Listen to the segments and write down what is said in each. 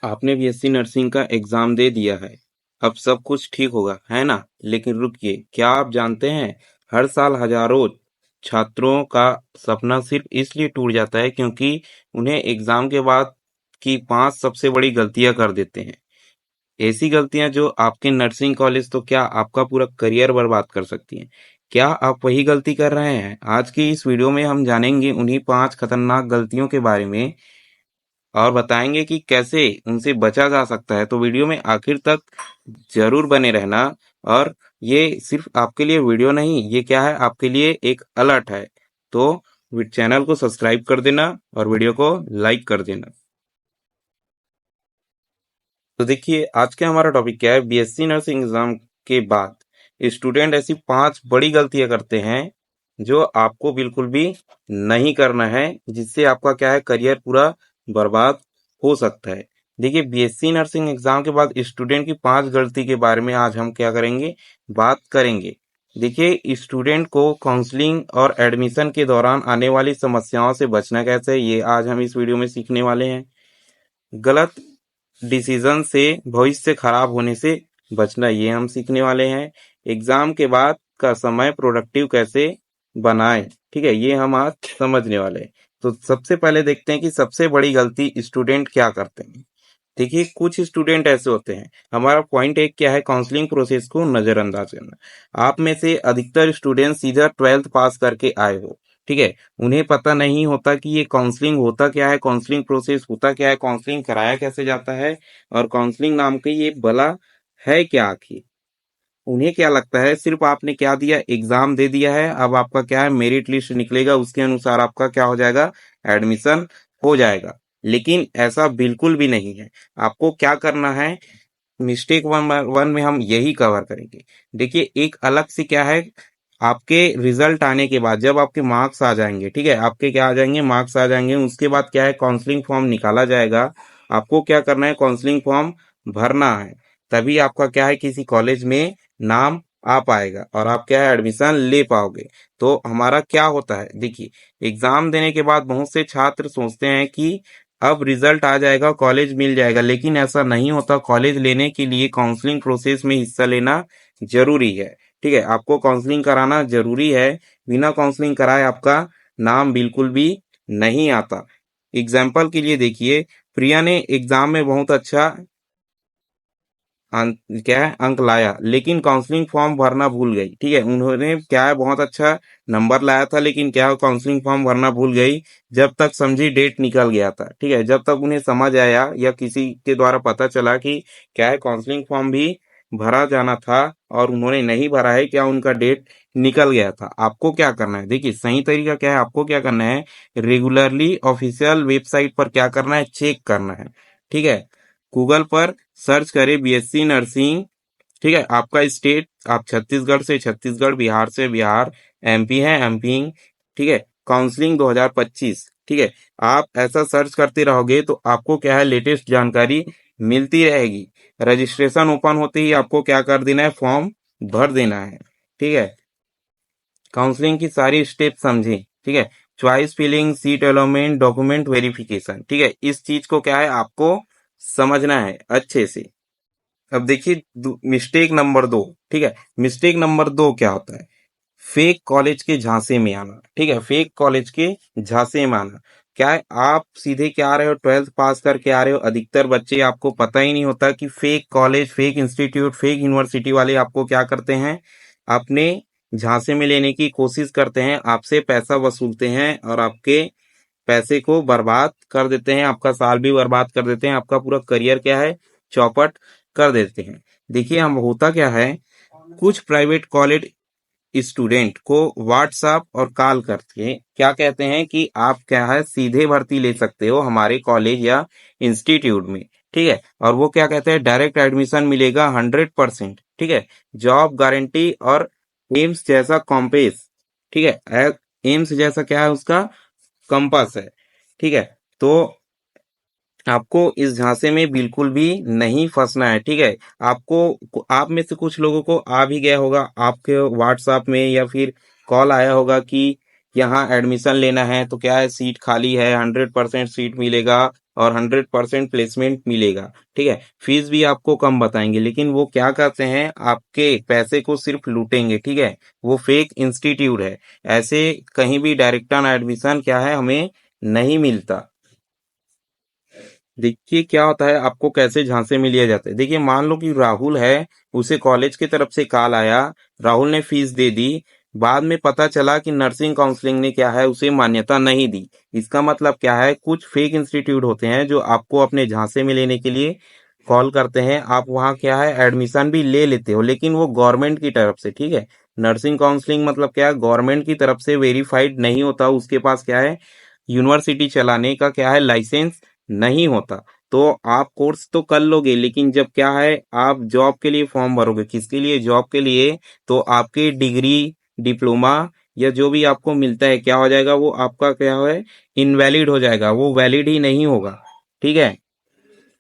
आपने BSc nursing का exam दे दिया है। अब सब कुछ ठीक होगा, है ना? लेकिन रुकिए, क्या आप जानते हैं, हर साल हजारों छात्रों का सपना सिर्फ इसलिए टूट जाता है क्योंकि उन्हें एग्जाम के बाद की 5 सबसे बड़ी गलतियां कर देते हैं। ऐसी गलतियां जो आपके नर्सिंग कॉलेज तो क्या आपका पूरा करियर बर्बाद कर सकती हैं। क्या आप वही गलती कर रहे हैं? आज की इस वीडियो में हम जानेंगे उन्हीं 5 खतरनाक गलतियों के बारे में और बताएंगे कि कैसे उनसे बचा जा सकता है। तो वीडियो में आखिर तक जरूर बने रहना। और ये सिर्फ आपके लिए वीडियो नहीं, ये क्या है, आपके लिए एक अलर्ट है। तो चैनल को सब्सक्राइब कर देना और वीडियो को लाइक कर देना। तो देखिए, आज का हमारा टॉपिक क्या है। बीएससी नर्सिंग एग्जाम के बाद स्टूडेंट ऐसी 5 बड़ी गलतियां करते हैं जो आपको बिल्कुल भी नहीं करना है, जिससे आपका क्या है, करियर पूरा बर्बाद हो सकता है। देखिए, बीएससी नर्सिंग एग्जाम के बाद स्टूडेंट की 5 गलती के बारे में आज हम क्या करेंगे, बात करेंगे। देखिए, स्टूडेंट को काउंसलिंग और एडमिशन के दौरान आने वाली समस्याओं से बचना कैसे है, ये आज हम इस वीडियो में सीखने वाले हैं। गलत डिसीजन से भविष्य खराब होने से बचना, ये हम सीखने वाले हैं। एग्जाम के बाद का समय प्रोडक्टिव कैसे बनाएं, ठीक है, ये हम आज समझने वाले हैं। तो सबसे पहले देखते हैं कि सबसे बड़ी गलती स्टूडेंट क्या करते हैं। देखिए, कुछ स्टूडेंट ऐसे होते हैं। हमारा पॉइंट एक क्या है, काउंसलिंग प्रोसेस को नजरअंदाज करना। आप में से अधिकतर स्टूडेंट सीधा 12th पास करके आए हो, ठीक है। उन्हें पता नहीं होता कि ये काउंसलिंग होता क्या है, काउंसलिंग प्रोसेस होता क्या है, काउंसलिंग कराया कैसे जाता है, और काउंसलिंग नाम के ये भला है क्या आखिर। उन्हें क्या लगता है, सिर्फ आपने क्या दिया, एग्जाम दे दिया है, अब आपका क्या है, मेरिट लिस्ट निकलेगा, उसके अनुसार आपका क्या हो जाएगा, एडमिशन हो जाएगा। लेकिन ऐसा बिल्कुल भी नहीं है। आपको क्या करना है, मिस्टेक वन वन में हम यही कवर करेंगे। देखिए, एक अलग से क्या है, आपके रिजल्ट आने के बाद जब आपके मार्क्स आ जाएंगे, ठीक है, आपके क्या आ जाएंगे, मार्क्स आ जाएंगे, उसके बाद क्या है, काउंसलिंग फॉर्म निकाला जाएगा। आपको क्या करना है, काउंसलिंग फॉर्म भरना है। तभी आपका क्या है, किसी कॉलेज में नाम आ पाएगा और आप क्या है, एडमिशन ले पाओगे। तो हमारा क्या होता है, देखिए, एग्जाम देने के बाद बहुत से छात्र सोचते हैं कि अब रिजल्ट आ जाएगा, कॉलेज मिल जाएगा, लेकिन ऐसा नहीं होता। कॉलेज लेने के लिए काउंसलिंग प्रोसेस में हिस्सा लेना जरूरी है, ठीक है। आपको काउंसलिंग कराना जरूरी है। बिना काउंसलिंग कराए आपका नाम बिल्कुल भी नहीं आता। एग्जाम्पल के लिए देखिए, प्रिया ने एग्जाम में बहुत अच्छा क्या है, अंक लाया, लेकिन काउंसलिंग फॉर्म भरना भूल गई, ठीक है। उन्होंने क्या है, बहुत अच्छा नंबर लाया था, लेकिन क्या काउंसलिंग फॉर्म भरना भूल गई। जब तक समझी डेट निकल गया था, ठीक है, जब तक उन्हें समझ आया या किसी के द्वारा पता चला कि क्या है, काउंसलिंग फॉर्म भी भरा जाना था और उन्होंने नहीं भरा है, क्या उनका डेट निकल गया था। आपको क्या करना है, देखिए, सही तरीका क्या है, आपको क्या करना है, रेगुलरली ऑफिशियल वेबसाइट पर क्या करना है, चेक करना है, ठीक है। गूगल पर सर्च करें बीएससी नर्सिंग, ठीक है। आपका स्टेट, आप छत्तीसगढ़ से छत्तीसगढ़, बिहार से बिहार, एमपी है एमपी, ठीक है, काउंसलिंग 2025, ठीक है। आप ऐसा सर्च करते रहोगे तो आपको क्या है, लेटेस्ट जानकारी मिलती रहेगी। रजिस्ट्रेशन ओपन होते ही आपको क्या कर देना है, फॉर्म भर देना है, ठीक है। काउंसलिंग की सारी स्टेप समझें, ठीक है। Choice filling, seat allotment, document verification, ठीक है, इस चीज को क्या है, आपको समझना है अच्छे से। अब देखिए, मिस्टेक नंबर 2, ठीक है। मिस्टेक नंबर 2 क्या होता है, फेक कॉलेज के झांसे में आना, ठीक है। फेक कॉलेज के झांसे में आना क्या है, आप सीधे क्या आ रहे हो, 12th पास करके आ रहे हो। अधिकतर बच्चे, आपको पता ही नहीं होता कि fake college, fake institute, fake university वाले आपको क्या करते हैं, अपने झांसे में लेने की कोशिश करते हैं, आपसे पैसा वसूलते हैं और आपके पैसे को बर्बाद कर देते हैं, आपका साल भी बर्बाद कर देते हैं, आपका पूरा करियर क्या है, चौपट कर देते हैं। देखिए, हम होता क्या है, कुछ प्राइवेट कॉलेज स्टूडेंट को व्हाट्सएप और कॉल करके क्या कहते हैं कि आप क्या है, सीधे भर्ती ले सकते हो हमारे कॉलेज या इंस्टीट्यूट में, ठीक है। और वो क्या कहते हैं, डायरेक्ट एडमिशन मिलेगा 100%, ठीक है, जॉब गारंटी और एम्स जैसा कॉम्पेस, ठीक है, एम्स जैसा क्या है, उसका कंपास है, ठीक है। तो आपको इस झांसे में बिल्कुल भी नहीं फंसना है, ठीक है। आपको, आप में से कुछ लोगों को आ भी गया होगा, आपके व्हाट्सएप में या फिर कॉल आया होगा कि यहाँ एडमिशन लेना है, तो क्या है, सीट खाली है, 100% सीट मिलेगा और 100% प्लेसमेंट मिलेगा, ठीक है। फीस भी आपको कम बताएंगे, लेकिन वो क्या करते हैं, आपके पैसे को सिर्फ लूटेंगे, ठीक है। वो फेक इंस्टीट्यूट है। ऐसे कहीं भी डायरेक्ट ऑन एडमिशन क्या है, हमें नहीं मिलता। देखिए क्या होता है, आपको कैसे झांसे में लिया जाता है। देखिए मान लो कि राहुल है, उसे कॉलेज की तरफ से कॉल आया, राहुल ने फीस दे दी, बाद में पता चला कि नर्सिंग काउंसलिंग ने क्या है, उसे मान्यता नहीं दी। इसका मतलब क्या है, कुछ फेक इंस्टीट्यूट होते हैं जो आपको अपने झांसे में लेने के लिए कॉल करते हैं। आप वहाँ क्या है, एडमिशन भी ले लेते हो, लेकिन वो गवर्नमेंट की तरफ से, ठीक है। नर्सिंग काउंसलिंग मतलब क्या है, गवर्नमेंट की तरफ से वेरीफाइड नहीं होता, उसके पास क्या है, यूनिवर्सिटी चलाने का क्या है, लाइसेंस नहीं होता। तो आप कोर्स तो कर लोगे, लेकिन जब क्या है, आप जॉब के लिए फॉर्म भरोगे, किसके लिए, जॉब के लिए, तो आपकी डिग्री, डिप्लोमा या जो भी आपको मिलता है, क्या हो जाएगा, वो आपका क्या है, इनवैलिड हो जाएगा, वो वैलिड ही नहीं होगा, ठीक है।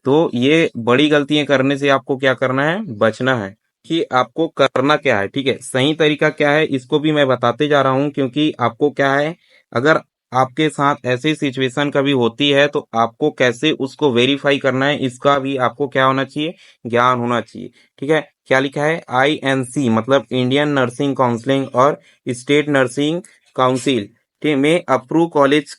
तो ये बड़ी गलतियां करने से आपको क्या करना है, बचना है। कि आपको करना क्या है, ठीक है, सही तरीका क्या है, इसको भी मैं बताते जा रहा हूं, क्योंकि आपको क्या है, अगर आपके साथ ऐसी सिचुएशन कभी होती है तो आपको कैसे उसको वेरीफाई करना है, इसका भी आपको क्या होना चाहिए, ज्ञान होना चाहिए, ठीक है। क्या लिखा है, INC मतलब इंडियन नर्सिंग काउंसलिंग और स्टेट नर्सिंग काउंसिल, ठीक है, में अप्रूव कॉलेज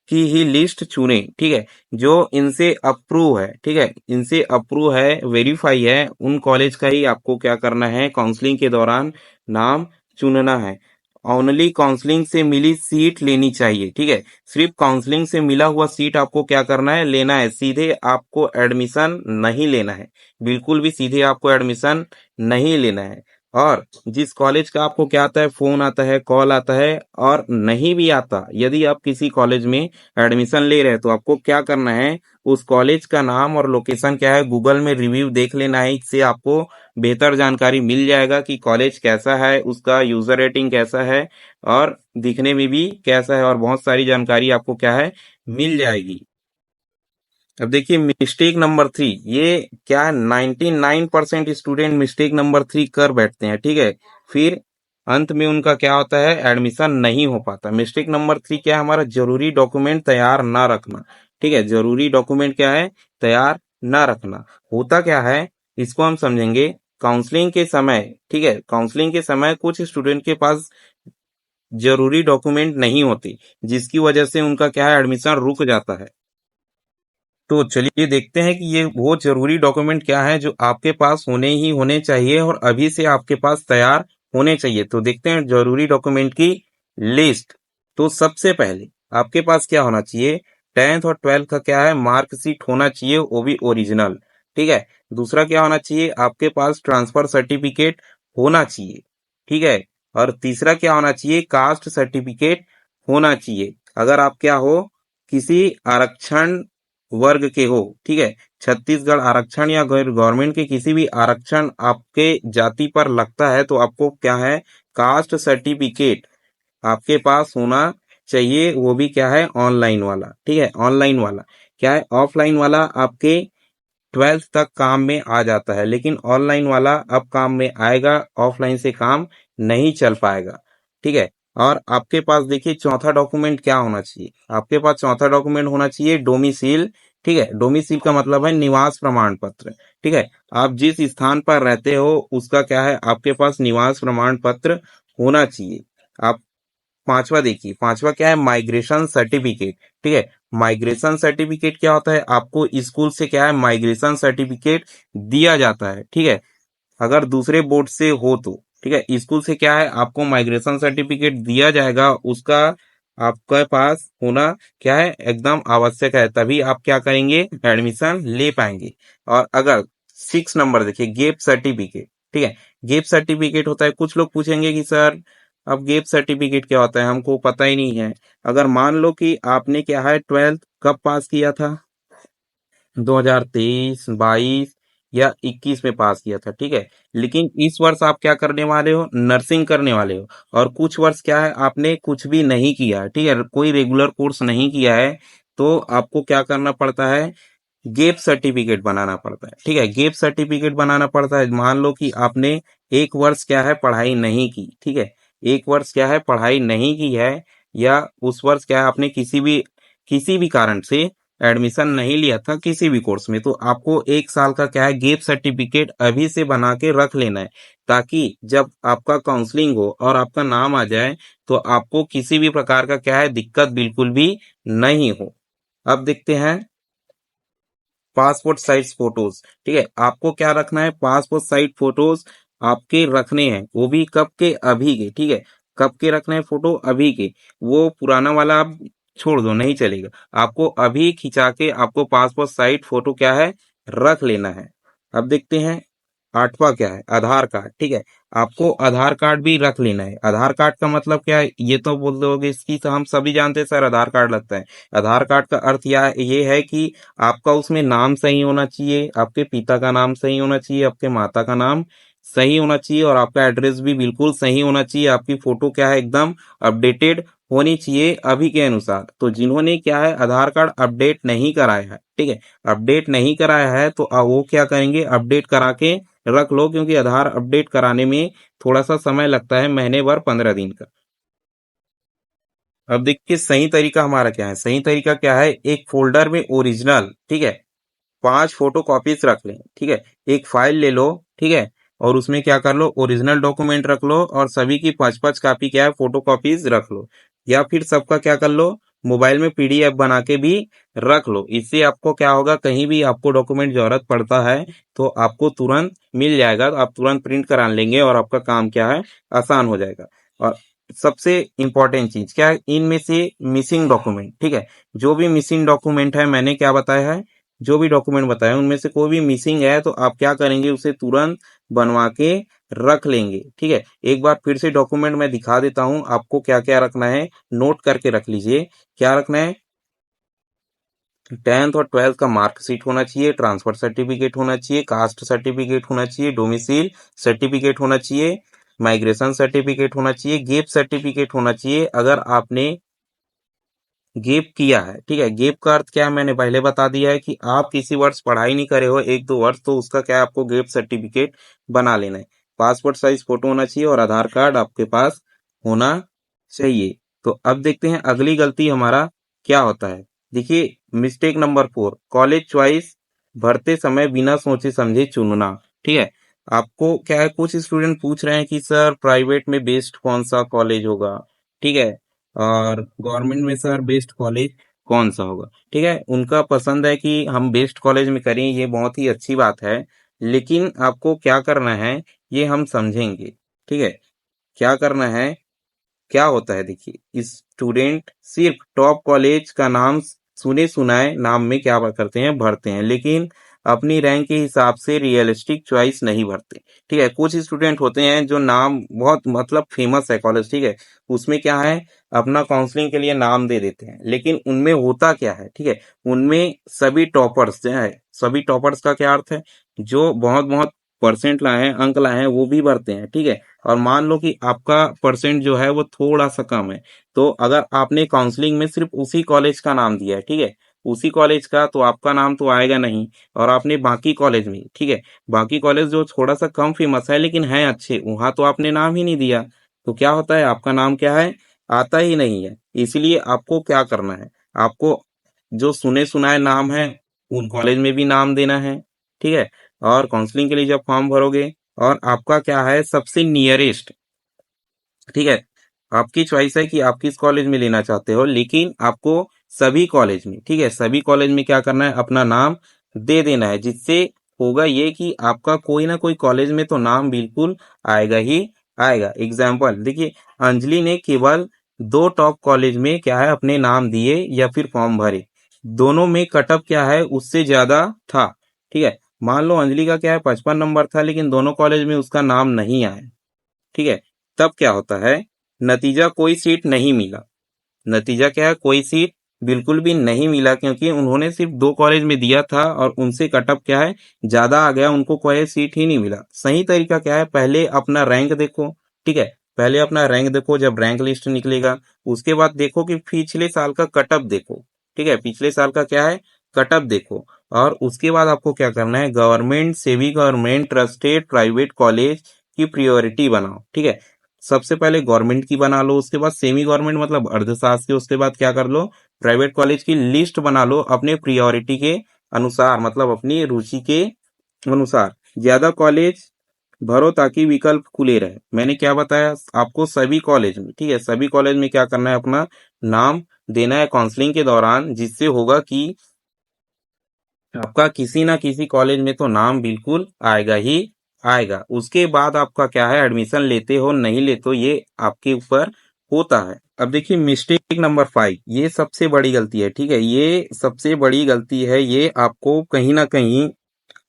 की ही लिस्ट चुने, ठीक है, जो इनसे अप्रूव है, ठीक है, इनसे अप्रूव है, वेरीफाई है, उन कॉलेज का ही आपको क्या करना है, काउंसलिंग के दौरान नाम चुनना है। ओनली काउंसलिंग से मिली सीट लेनी चाहिए, ठीक है। सिर्फ काउंसलिंग से मिला हुआ सीट आपको क्या करना है, लेना है, सीधे आपको एडमिशन नहीं लेना है, बिल्कुल भी सीधे आपको एडमिशन नहीं लेना है। और जिस कॉलेज का आपको क्या आता है, फोन आता है, कॉल आता है, और नहीं भी आता, यदि आप किसी कॉलेज में एडमिशन ले रहे हैं, तो आपको क्या करना है, उस कॉलेज का नाम और लोकेशन क्या है, गूगल में रिव्यू देख लेना है। इससे आपको बेहतर जानकारी मिल जाएगा कि कॉलेज कैसा है, उसका यूजर रेटिंग कैसा है, और दिखने में भी कैसा है, और बहुत सारी जानकारी आपको क्या है, मिल जाएगी। अब देखिए मिस्टेक नंबर 3, ये क्या है, 99% स्टूडेंट मिस्टेक नंबर 3 कर बैठते हैं, ठीक है। फिर अंत में उनका क्या होता है, एडमिशन नहीं हो पाता। मिस्टेक नंबर 3 क्या है, हमारा जरूरी डॉक्यूमेंट तैयार ना रखना, ठीक है। जरूरी डॉक्यूमेंट क्या है, तैयार ना रखना। होता क्या है, इसको हम समझेंगे। काउंसलिंग के समय, ठीक है, काउंसलिंग के समय कुछ स्टूडेंट के पास जरूरी डॉक्यूमेंट नहीं होती, जिसकी वजह से उनका क्या है, एडमिशन रुक जाता है। तो चलिए देखते हैं कि ये वो जरूरी डॉक्यूमेंट क्या है जो आपके पास होने ही होने चाहिए और अभी से आपके पास तैयार होने चाहिए। तो देखते हैं जरूरी डॉक्यूमेंट की लिस्ट। तो सबसे पहले आपके पास क्या होना चाहिए, 10th और 12th का क्या है, मार्कशीट होना चाहिए, वो भी ओरिजिनल, ठीक है। दूसरा क्या होना चाहिए, आपके पास ट्रांसफर सर्टिफिकेट होना चाहिए, ठीक है। और तीसरा क्या होना चाहिए, कास्ट सर्टिफिकेट होना चाहिए। अगर आप क्या हो, किसी आरक्षण वर्ग के हो, ठीक है, छत्तीसगढ़ आरक्षण या गवर्नमेंट के किसी भी आरक्षण आपके जाति पर लगता है, तो आपको क्या है, कास्ट सर्टिफिकेट आपके पास होना चाहिए। वो भी क्या है, ऑनलाइन वाला, ठीक है। ऑनलाइन वाला क्या है, ऑफलाइन वाला आपके 12th तक काम में आ जाता है, लेकिन ऑनलाइन वाला अब काम में आएगा, ऑफलाइन से काम नहीं चल पाएगा, ठीक है। और आपके पास देखिए चौथा डॉक्यूमेंट क्या होना चाहिए, आपके पास चौथा डॉक्यूमेंट होना चाहिए डोमिसिल, ठीक है। डोमिसिल का मतलब है निवास प्रमाण पत्र, ठीक है। आप जिस स्थान पर रहते हो उसका क्या है, आपके पास निवास प्रमाण पत्र होना चाहिए। आप पांचवा देखिए, पांचवा क्या है, माइग्रेशन सर्टिफिकेट, ठीक है। माइग्रेशन सर्टिफिकेट क्या होता है, आपको स्कूल से क्या है, माइग्रेशन सर्टिफिकेट दिया जाता है, ठीक है। अगर दूसरे बोर्ड से हो तो, ठीक है, स्कूल से क्या है, आपको माइग्रेशन सर्टिफिकेट दिया जाएगा, उसका आपके पास होना क्या है, एकदम आवश्यक है, तभी आप क्या करेंगे, एडमिशन ले पाएंगे। और अगर 6 नंबर देखिए, गेप सर्टिफिकेट, ठीक है। गेप सर्टिफिकेट होता है, कुछ लोग पूछेंगे कि सर अब गेप सर्टिफिकेट क्या होता है, हमको पता ही नहीं है। अगर मान लो कि आपने क्या है, 12th कब पास किया था, 2023, 22 या 21 में पास किया था, ठीक है। लेकिन इस वर्ष आप क्या करने वाले हो, नर्सिंग करने वाले हो, और कुछ वर्ष क्या है, आपने कुछ भी नहीं किया है, ठीक है, कोई रेगुलर कोर्स नहीं किया है, तो आपको क्या करना पड़ता है, गेप सर्टिफिकेट बनाना पड़ता है, ठीक है। गेप सर्टिफिकेट बनाना पड़ता है, मान लो कि आपने एक वर्ष क्या है, पढ़ाई नहीं की, ठीक है, एक वर्ष क्या है, पढ़ाई नहीं की है, या उस वर्ष क्या है, आपने किसी भी कारण से एडमिशन नहीं लिया था किसी भी कोर्स में, तो आपको 1 साल का क्या है गैप सर्टिफिकेट अभी से बना के रख लेना है, ताकि जब आपका काउंसलिंग हो और आपका नाम आ जाए तो आपको किसी भी प्रकार का क्या है दिक्कत बिल्कुल भी नहीं हो। अब देखते हैं पासपोर्ट साइज फोटोज। ठीक है, आपको क्या रखना है, पासपोर्ट साइज फोटोज आपके रखने हैं, वो भी कब के, अभी के। ठीक है, कब के रखने हैं फोटो, अभी के। वो पुराना वाला आप छोड़ दो, नहीं चलेगा। आपको अभी खिंचा के आपको पासपोर्ट साइज फोटो क्या है रख लेना है। अब देखते हैं 8वां क्या है, आधार कार्ड। ठीक है, आपको आधार कार्ड भी रख लेना है। आधार कार्ड का मतलब क्या है, ये तो बोल दोगे इसकी तो हम सभी जानते हैं सर आधार कार्ड लगता है। आधार कार्ड का अर्थ ये है कि आपका उसमें नाम सही होना चाहिए, आपके पिता का नाम सही होना चाहिए, आपके माता का नाम सही होना चाहिए, और आपका एड्रेस भी बिल्कुल सही होना चाहिए। आपकी फोटो क्या है एकदम अपडेटेड होनी चाहिए अभी के अनुसार। तो जिन्होंने क्या है आधार कार्ड अपडेट नहीं कराया है, ठीक है, अपडेट नहीं कराया है, तो वो क्या करेंगे, अपडेट करा के रख लो, क्योंकि आधार अपडेट कराने में थोड़ा सा समय लगता है, महीने भर 15 दिन का। अब देखिए सही तरीका हमारा क्या है, सही तरीका क्या है, एक फोल्डर में ओरिजिनल, ठीक है, 5 फोटो कॉपीज रख लें। ठीक है, एक फाइल ले लो, ठीक है, और उसमें क्या कर लो, ओरिजिनल डॉक्यूमेंट रख लो, और सभी की 5 5 कॉपी क्या है फोटो कॉपीज रख लो। या फिर सबका क्या कर लो, मोबाइल में पीडीएफ बना के भी रख लो। इससे आपको क्या होगा, कहीं भी आपको डॉक्यूमेंट जरूरत पड़ता है तो आपको तुरंत मिल जाएगा, तो आप तुरंत प्रिंट करा लेंगे और आपका काम क्या है आसान हो जाएगा। और सबसे इंपॉर्टेंट चीज क्या है, इनमें से मिसिंग डॉक्यूमेंट, ठीक है, जो भी मिसिंग डॉक्यूमेंट है, मैंने क्या बताया है, जो भी डॉक्यूमेंट बताया उनमें से कोई भी मिसिंग है तो आप क्या करेंगे, उसे तुरंत बनवा के रख लेंगे। ठीक है, एक बार फिर से डॉक्यूमेंट मैं दिखा देता हूं आपको क्या क्या रखना है, नोट करके रख लीजिए। क्या रखना है, 10th और 12th का मार्कशीट होना चाहिए, ट्रांसफर सर्टिफिकेट होना चाहिए, कास्ट सर्टिफिकेट होना चाहिए, डोमिसाइल सर्टिफिकेट होना चाहिए, माइग्रेशन सर्टिफिकेट होना चाहिए, गेप सर्टिफिकेट होना चाहिए अगर आपने गेप किया है। ठीक है, गेप का अर्थ क्या है, मैंने पहले बता दिया है कि आप किसी वर्ष पढ़ाई नहीं करे हो 1 2 वर्ष, तो उसका क्या है आपको गेप सर्टिफिकेट बना लेना है। पासपोर्ट साइज फोटो होना चाहिए और आधार कार्ड आपके पास होना चाहिए। तो अब देखते हैं अगली गलती हमारा क्या होता है। देखिए मिस्टेक नंबर 4, कॉलेज चॉइस भरते समय बिना सोचे समझे चुनना। ठीक है, आपको क्या है, कुछ स्टूडेंट पूछ रहे हैं कि सर प्राइवेट में बेस्ट कौन सा कॉलेज होगा, ठीक है, और गवर्नमेंट में सर बेस्ट कॉलेज कौन सा होगा। ठीक है, उनका पसंद है कि हम बेस्ट कॉलेज में करें, ये बहुत ही अच्छी बात है, लेकिन आपको क्या करना है ये हम समझेंगे। ठीक है, क्या करना है, क्या होता है, देखिए स्टूडेंट सिर्फ टॉप कॉलेज का नाम सुने सुनाए नाम में क्या करते हैं, भरते हैं, लेकिन अपनी रैंक के हिसाब से रियलिस्टिक चॉइस नहीं भरते। ठीक है, कुछ स्टूडेंट होते हैं जो नाम बहुत मतलब फेमस है कॉलेज, ठीक है, उसमें क्या है अपना काउंसलिंग के लिए नाम दे देते हैं, लेकिन उनमें होता क्या है, ठीक है, उनमें सभी टॉपर्स जो है, सभी टॉपर्स का क्या अर्थ है, जो बहुत बहुत परसेंट लाए हैं, अंक लाए हैं, वो भी भरते हैं। ठीक है, और मान लो कि आपका परसेंट जो है वो थोड़ा सा कम है, तो अगर आपने काउंसलिंग में सिर्फ उसी कॉलेज का नाम दिया है, ठीक है, उसी कॉलेज का, तो आपका नाम तो आएगा नहीं। और आपने बाकी कॉलेज में, ठीक है, बाकी कॉलेज जो थोड़ा सा कम फेमस है लेकिन है अच्छे, वहां तो आपने नाम ही नहीं दिया, तो क्या होता है आपका नाम क्या है आता ही नहीं है। इसलिए आपको क्या करना है, आपको जो सुने सुनाए नाम है उन कॉलेज में भी नाम देना है। ठीक है, और काउंसलिंग के लिए जब फॉर्म भरोगे, और आपका क्या है सबसे नियरेस्ट, ठीक है, आपकी चॉइस है कि आप किस कॉलेज में लेना चाहते हो, लेकिन आपको सभी कॉलेज में, ठीक है, सभी कॉलेज में क्या करना है, अपना नाम दे देना है, जिससे होगा ये कि आपका कोई ना कोई कॉलेज में तो नाम बिल्कुल आएगा ही आएगा। एग्जाम्पल देखिए, अंजलि ने केवल 2 टॉप कॉलेज में क्या है अपने नाम दिए या फिर फॉर्म भरे, दोनों में कटअप क्या है उससे ज्यादा था। ठीक है, मान लो अंजलि का क्या है 55 नंबर था, लेकिन दोनों कॉलेज में उसका नाम नहीं आया। ठीक है, तब क्या होता है, नतीजा कोई सीट नहीं मिला। नतीजा क्या है, कोई सीट बिल्कुल भी नहीं मिला, क्योंकि उन्होंने सिर्फ 2 कॉलेज में दिया था और उनसे कटअप क्या है ज्यादा आ गया, उनको कोई सीट ही नहीं मिला। सही तरीका क्या है, पहले अपना रैंक देखो। ठीक है, पहले अपना रैंक देखो, जब रैंक लिस्ट निकलेगा उसके बाद देखो कि पिछले साल का कटअप देखो। ठीक है, पिछले साल का क्या है कटअप देखो, और उसके बाद आपको क्या करना है, government, semi government, trusted private college की प्रायोरिटी बनाओ। ठीक है, सबसे पहले गवर्नमेंट की बना लो, उसके बाद सेमी गवर्नमेंट मतलब अर्धशासकीय, उसके बाद क्या कर लो प्राइवेट कॉलेज की लिस्ट बना लो अपने प्रियोरिटी के अनुसार, मतलब अपनी रुचि के अनुसार। ज्यादा कॉलेज भरो ताकि विकल्प खुले रहे। मैंने क्या बताया आपको, सभी कॉलेज में, ठीक है, सभी कॉलेज में क्या करना है, अपना नाम देना है काउंसलिंग के दौरान, जिससे होगा कि आपका किसी ना किसी कॉलेज में तो नाम बिल्कुल आएगा ही आएगा। उसके बाद आपका क्या है, एडमिशन लेते हो नहीं लेते हो, ये आपके ऊपर होता है। अब देखिए मिस्टेक नंबर 5, ये सबसे बड़ी गलती है, ठीक है, ये सबसे बड़ी गलती है, ये आपको कहीं ना कहीं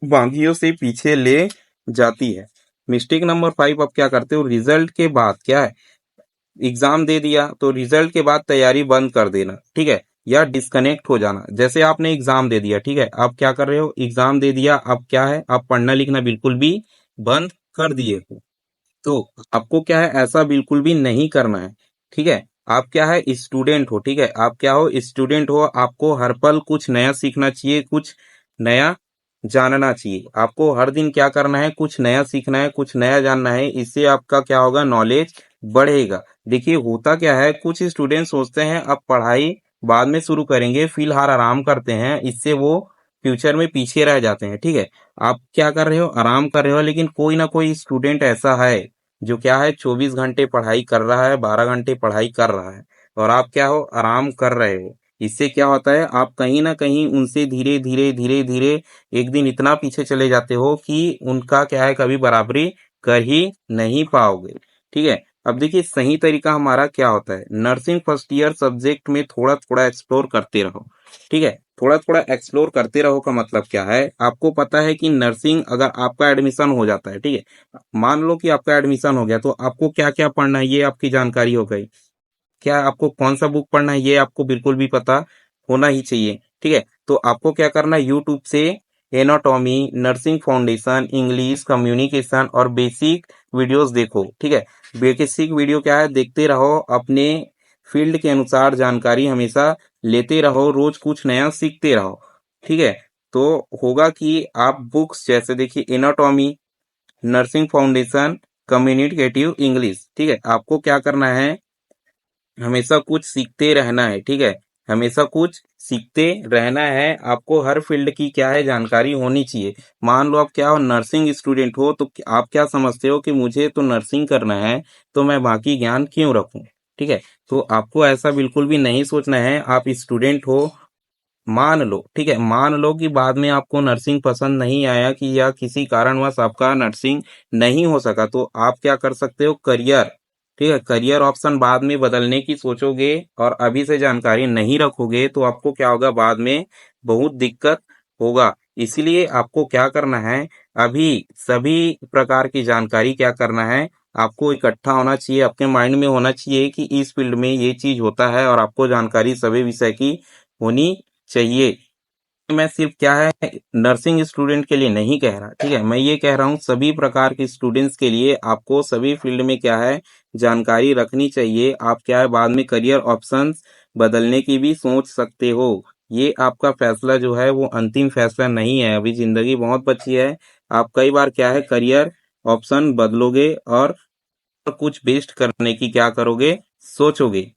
बागियों से पीछे ले जाती है। मिस्टेक नंबर 5, आप क्या करते हो, रिजल्ट के बाद क्या है, एग्जाम दे दिया तो रिजल्ट के बाद तैयारी बंद कर देना, ठीक है, या डिस्कनेक्ट हो जाना। जैसे आपने एग्जाम दे दिया, ठीक है, आप क्या कर रहे हो, एग्जाम दे दिया, अब क्या है, आप पढ़ना लिखना बिल्कुल भी बंद कर दिए हो। तो आपको क्या है, ऐसा बिल्कुल भी नहीं करना है, ठीक है। आप क्या है, स्टूडेंट हो, ठीक है, आप क्या हो, स्टूडेंट हो, आपको हर पल कुछ नया सीखना चाहिए, कुछ नया जानना चाहिए। आपको हर दिन क्या करना है, कुछ नया सीखना है, कुछ नया जानना है, इससे आपका क्या होगा, नॉलेज बढ़ेगा। देखिए होता क्या है, कुछ स्टूडेंट सोचते हैं अब पढ़ाई बाद में शुरू करेंगे, फिलहाल आराम करते हैं, इससे वो फ्यूचर में पीछे रह जाते हैं, ठीक है। आप क्या कर रहे हो, आराम कर रहे हो, लेकिन कोई ना कोई स्टूडेंट ऐसा है जो क्या है 24 घंटे पढ़ाई कर रहा है, 12 घंटे पढ़ाई कर रहा है, और आप क्या हो, आराम कर रहे हो। इससे क्या होता है, आप कहीं ना कहीं उनसे धीरे धीरे धीरे धीरे एक दिन इतना पीछे चले जाते हो कि उनका क्या है, कभी बराबरी कर ही नहीं पाओगे, ठीक है। अब देखिए सही तरीका हमारा क्या होता है, नर्सिंग फर्स्ट ईयर सब्जेक्ट में थोड़ा थोड़ा एक्सप्लोर करते रहो, ठीक है। थोड़ा थोड़ा एक्सप्लोर करते रहो का मतलब क्या है, आपको पता है कि नर्सिंग अगर आपका एडमिशन हो जाता है, ठीक है, मान लो कि आपका एडमिशन हो गया, तो आपको क्या क्या पढ़ना है ये आपकी जानकारी हो गई। क्या आपको कौन सा बुक पढ़ना है ये आपको बिल्कुल भी पता होना ही चाहिए, ठीक है। तो आपको क्या करना है, यूट्यूब से anatomy, nursing foundation, English communication और बेसिक वीडियोस देखो, ठीक है। बेसिक वीडियो क्या है, देखते रहो, अपने फील्ड के अनुसार जानकारी हमेशा लेते रहो, रोज कुछ नया सीखते रहो, ठीक है। तो होगा कि आप बुक्स जैसे देखिए anatomy, nursing foundation, communicative English, ठीक है, आपको क्या करना है, हमेशा कुछ सीखते रहना है, ठीक है, हमेशा कुछ सीखते रहना है। आपको हर फील्ड की क्या है, जानकारी होनी चाहिए। मान लो आप क्या हो, नर्सिंग स्टूडेंट हो, तो आप क्या समझते हो कि मुझे तो नर्सिंग करना है, तो मैं बाकी ज्ञान क्यों रखूं, ठीक है। तो आपको ऐसा बिल्कुल भी नहीं सोचना है। आप स्टूडेंट हो, मान लो, ठीक है, मान लो कि बाद में आपको नर्सिंग पसंद नहीं आया, कि या किसी कारणवश आपका नर्सिंग नहीं हो सका, तो आप क्या कर सकते हो, करियर, ठीक है, करियर ऑप्शन बाद में बदलने की सोचोगे और अभी से जानकारी नहीं रखोगे, तो आपको क्या होगा, बाद में बहुत दिक्कत होगा। इसलिए आपको क्या करना है, अभी सभी प्रकार की जानकारी क्या करना है, आपको इकट्ठा होना चाहिए, आपके माइंड में होना चाहिए कि इस फील्ड में ये चीज होता है, और आपको जानकारी सभी विषय की होनी चाहिए। मैं सिर्फ क्या है, नर्सिंग स्टूडेंट के लिए नहीं कह रहा, ठीक है, मैं ये कह रहा हूँ सभी प्रकार के स्टूडेंट्स के लिए आपको सभी फील्ड में क्या है, जानकारी रखनी चाहिए। आप क्या है, बाद में करियर ऑप्शंस बदलने की भी सोच सकते हो। ये आपका फैसला जो है वो अंतिम फैसला नहीं है, अभी जिंदगी बहुत बची है। आप कई बार क्या है, करियर ऑप्शन बदलोगे और कुछ बेस्ट करने की क्या करोगे, सोचोगे।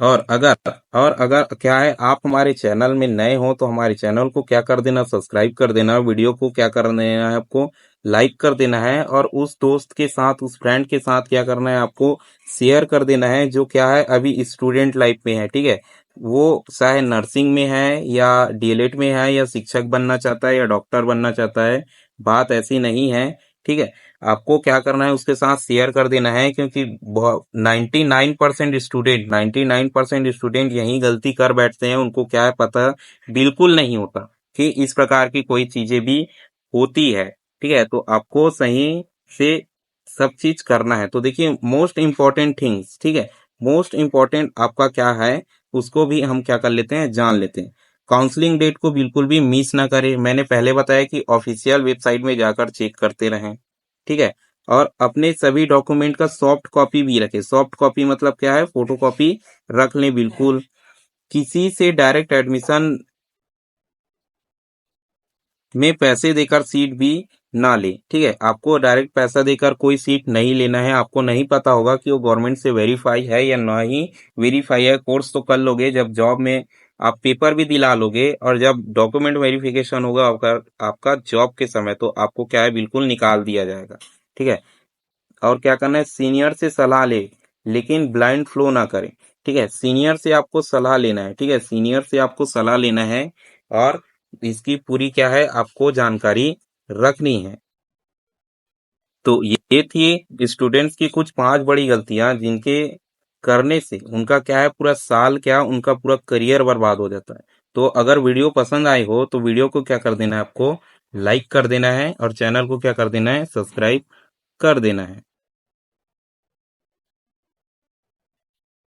और अगर क्या है, आप हमारे चैनल में नए हो तो हमारे चैनल को क्या कर देना, सब्सक्राइब कर देना, वीडियो को क्या कर देना है, आपको लाइक कर देना है, और उस दोस्त के साथ, उस फ्रेंड के साथ क्या करना है, आपको शेयर कर देना है, जो क्या है अभी स्टूडेंट लाइफ में है, ठीक है। वो चाहे नर्सिंग में है या डीएलएड में है, या शिक्षक बनना चाहता है या डॉक्टर बनना चाहता है, बात ऐसी नहीं है, ठीक है। आपको क्या करना है, उसके साथ शेयर कर देना है, क्योंकि 99% स्टूडेंट यही गलती कर बैठते हैं, उनको क्या है पता बिल्कुल नहीं होता कि इस प्रकार की कोई चीजें भी होती है, ठीक है। तो आपको सही से सब चीज करना है। तो देखिए मोस्ट इम्पोर्टेंट थिंग्स, ठीक है, मोस्ट इम्पोर्टेंट आपका क्या है, उसको भी हम क्या कर लेते हैं, जान लेते हैं। काउंसलिंग डेट को बिल्कुल भी मिस ना करें। मैंने पहले बताया कि ऑफिशियल वेबसाइट में जाकर चेक करते रहें, ठीक है। और अपने सभी डॉक्यूमेंट का सॉफ्ट कॉपी भी रखें। सॉफ्ट कॉपी मतलब क्या है, फोटो कॉपी रख लें बिल्कुल। किसी से डायरेक्ट एडमिशन में पैसे देकर सीट भी ना ले, ठीक है। आपको डायरेक्ट पैसा देकर कोई सीट नहीं लेना है। आपको नहीं पता होगा कि वो गवर्नमेंट से वेरीफाई है या नहीं वेरीफाई है। कोर्स तो कर लोगे, जब जॉब में आप पेपर भी दिला लोगे और जब डॉक्यूमेंट वेरिफिकेशन होगा आपका आपका जॉब के समय, तो आपको क्या है बिल्कुल निकाल दिया जाएगा, ठीक है। और क्या करना है, सीनियर से सलाह ले, लेकिन ब्लाइंड फ्लो ना करें, ठीक है। सीनियर से आपको सलाह लेना है, ठीक है। सीनियर से आपको सलाह लेना है और इसकी पूरी क्या है आपको जानकारी रखनी है। तो ये थी स्टूडेंट्स की कुछ 5 बड़ी गलतियां जिनके करने से उनका क्या है पूरा साल क्या उनका पूरा करियर बर्बाद हो जाता है। तो अगर वीडियो पसंद आई हो तो वीडियो को क्या कर देना है, आपको लाइक कर देना है और चैनल को क्या कर देना है, सब्सक्राइब कर देना है।